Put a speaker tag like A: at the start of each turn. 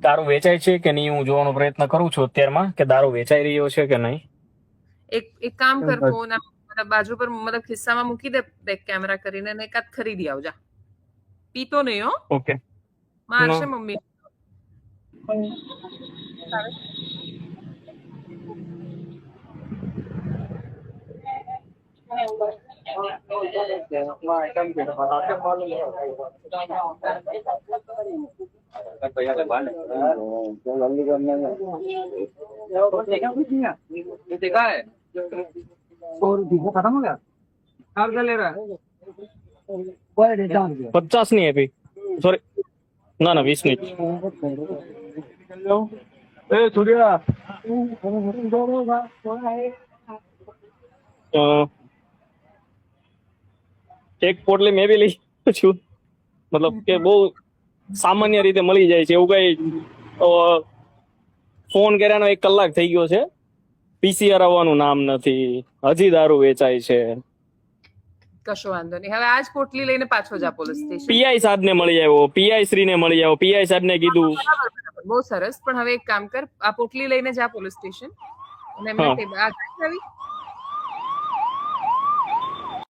A: દારૂ વેચાય છે કે નહીં હું જોવાનો પ્રયત્ન કરું છું અત્યારમાં કે દારૂ વેચાઈ રહ્યો છે કે નહીં.
B: એક કામ કર, ફોન બાજુ પર મતલબ ખિસ્સામાં મૂકી દે બેક કેમેરા કરીને, અને એકાદ ખરીદી આવજા. પીતો નહીં હો,
A: ઓકે.
B: મારશે મમ્મી.
C: खत्म हो गया आप क्या ले रहा है
A: 50 ની આપી, સોરી ના 20 ની.
C: ए सूर्या
A: એક પોટલી મેં બી લઈ છું, મતલબ કે બહુ સામાન્ય રીતે મળી જાય છે એવું કઈ. ફોન કર્યાનો 1 કલાક થઈ ગયો છે, પીસીઆર આવવાનું નામ નથી, હજી દારૂ વેચાય છે.
B: કશો વાંધો નહીં, હવે આજ પોટલી લઈને પાછો જા પોલીસ સ્ટેશન.
A: પીઆઈ સાહેબ ને મળી આવ્યો, પીઆઈ શ્રી ને મળી આવ્યો, પીઆઈ સાહેબ ને કીધું.
B: બહુ સરસ, પણ હવે એક કામ કર, આ પોટલી લઈને જા પોલીસ સ્ટેશન અને એમને આ ગાડી